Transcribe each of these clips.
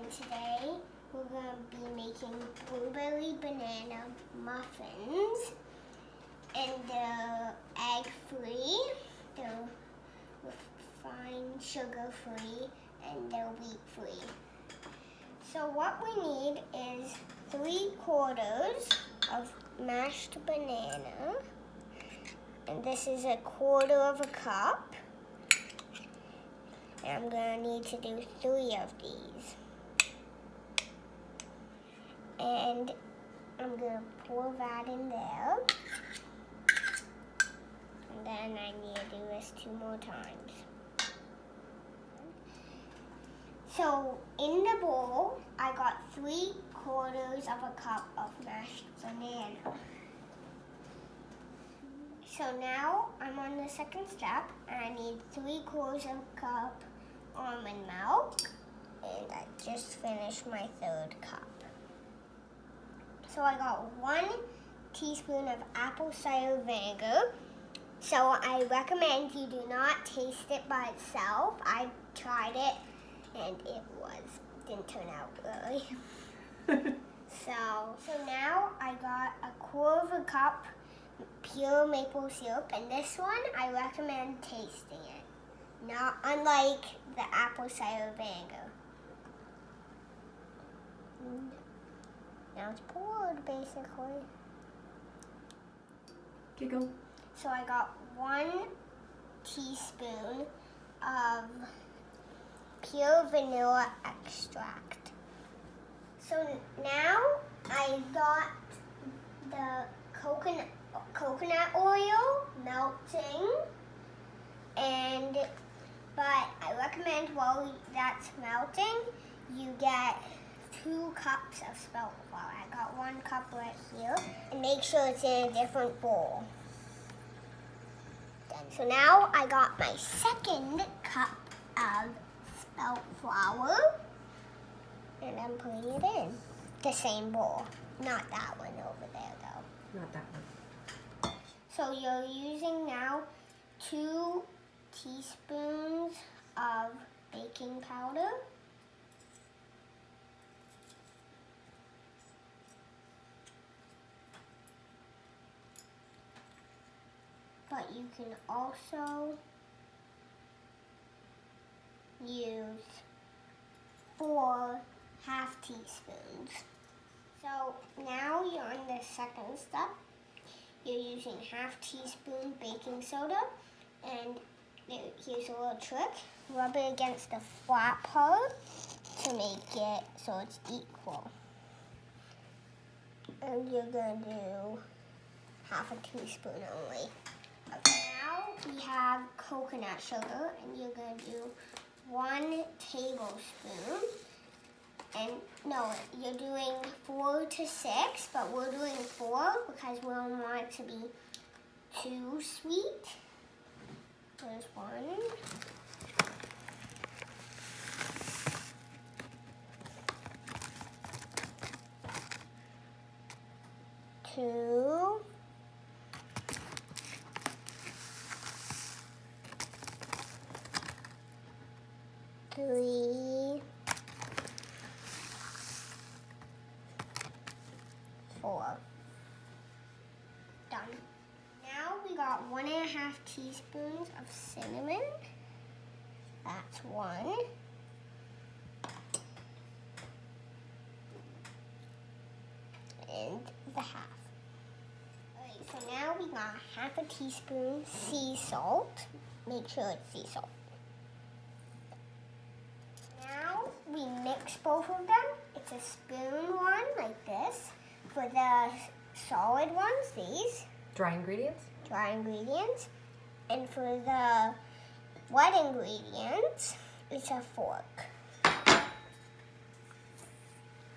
today we're going to be making blueberry banana muffins. And they're egg-free, they're refined sugar-free, and they're wheat-free. So what we need is 3/4 of mashed banana. And this is 1/4 cup. And I'm going to need to do 3 of these. And I'm going to pour that in there. And then I need to do this 2 more times. So in the bowl, I got 3/4 cup of mashed banana. So now I'm on the second step, and I need 3/4 cup almond milk, and I just finished my 3rd cup. So I got 1 teaspoon of apple cider vinegar. So I recommend you do not taste it by itself. I tried it, and it didn't turn out really. So now I got 1/4 cup pure maple syrup, and this one I recommend tasting it, not unlike the apple cider vinegar. Now it's poured basically. Giggle. So I got 1 teaspoon of pure vanilla extract. So now I got the coconut oil melting, but I recommend while that's melting, you get 2 cups of spelt flour. I got 1 cup right here, and make sure it's in a different bowl. So now I got my 2nd cup of spelt flour, and I'm putting it in the same bowl. Not that one over there though. Not that one. So you're using now 2 teaspoons of baking powder. But you can also use 4 half teaspoons. So now you're on the 2nd step. You're using half teaspoon baking soda, and here's a little trick. Rub it against the flat part to make it so it's equal. And you're going to do half a teaspoon only. Okay, now we have coconut sugar, and you're going to do 1 tablespoon. And no, you're doing 4 to 6, but we're doing 4 because we don't want it to be too sweet. There's 1. 2. 3. 4. Done. Now we got 1.5 teaspoons of cinnamon. That's 1. And the half. Alright, so now we got half a teaspoon sea salt. Make sure it's sea salt. Now we mix both of them. It's a spoon one like this. For the solid ones, these. Dry ingredients? Dry ingredients. And for the wet ingredients, it's a fork.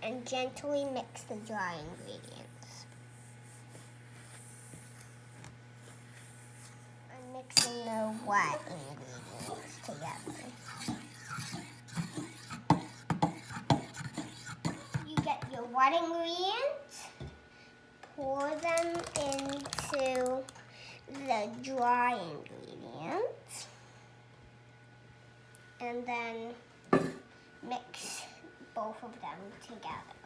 And gently mix the dry ingredients. I'm mixing the wet ingredients together. You get your wet ingredients, pour them into the dry ingredients, and then mix both of them together.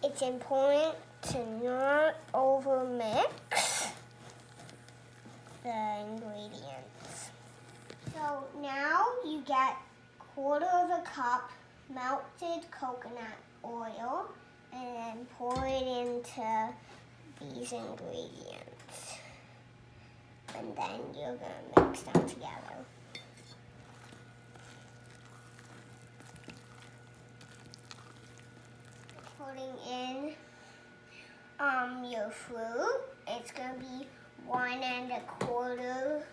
It's important to not overmix the ingredients. So now you get 1/4 cup melted coconut oil and then pour it into these ingredients. And then you're gonna mix them together. Putting in your fruit. It's gonna be 1 1/4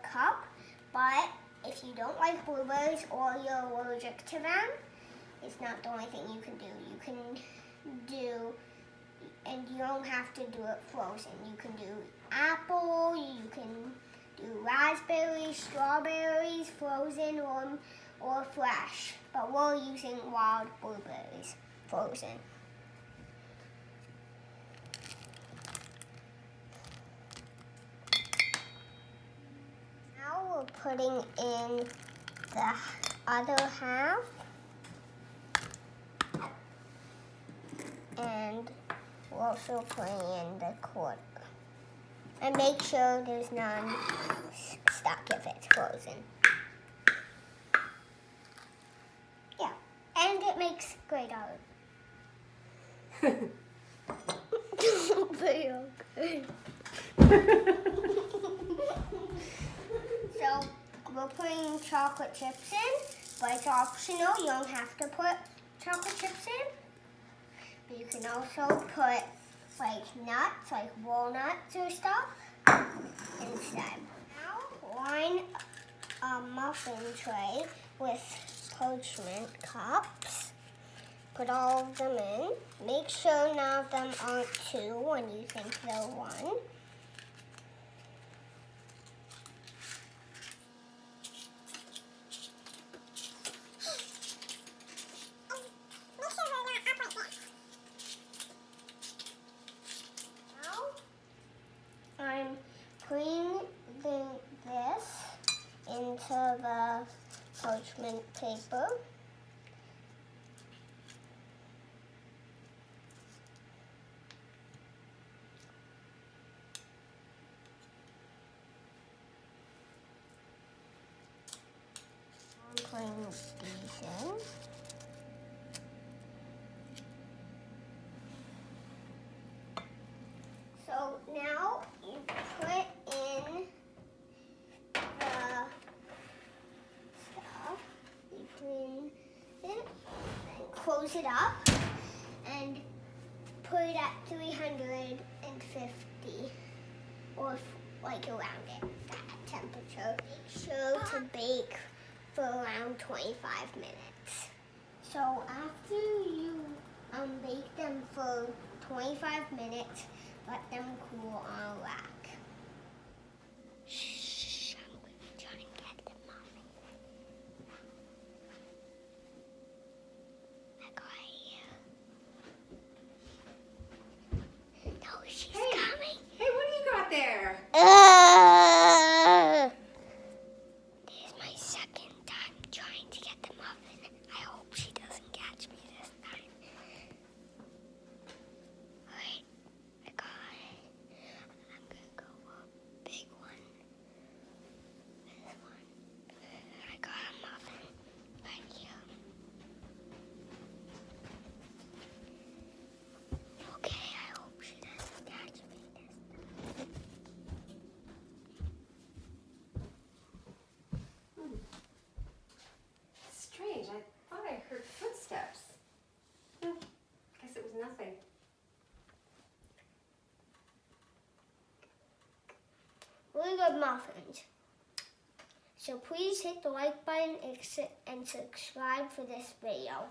cup, but if you don't like blueberries or you're allergic to them, it's not the only thing you can do. You can do, and you don't have to do it frozen. You can do apple, you can do raspberries, strawberries, frozen or fresh. But we're using wild blueberries, frozen. Now we're putting in the other half. And we're also putting in the 1/4. And make sure there's none stuck if it's frozen. Yeah, and it makes great art. Very okay. So we're putting chocolate chips in, but it's optional. You don't have to put chocolate chips in. But you can also put like nuts, like walnuts or stuff instead. Now line a muffin tray with parchment cups. Put all of them in. Make sure none of them aren't 2 when you think they're 1. I'm putting this into the parchment paper. I'm putting these in. So now you put in the stuff, you put in it, and close it up, and put it at 350, or like around it, that temperature. Make sure to bake for around 25 minutes. So after you bake them for 25 minutes, let them cool on a rack. Shh, I'm going to try and get the muffin. I got here. No, she's coming. Hey, what do you got there? This is my second time trying to get the muffin. I hope she doesn't catch me this time. Alright, I got it. I'm gonna go a big one. This one. I got a muffin right here. Okay, I hope she doesn't catch me this time. Strange. I thought I heard footsteps. Guess it was nothing. Really good muffins. So please hit the like button and subscribe for this video.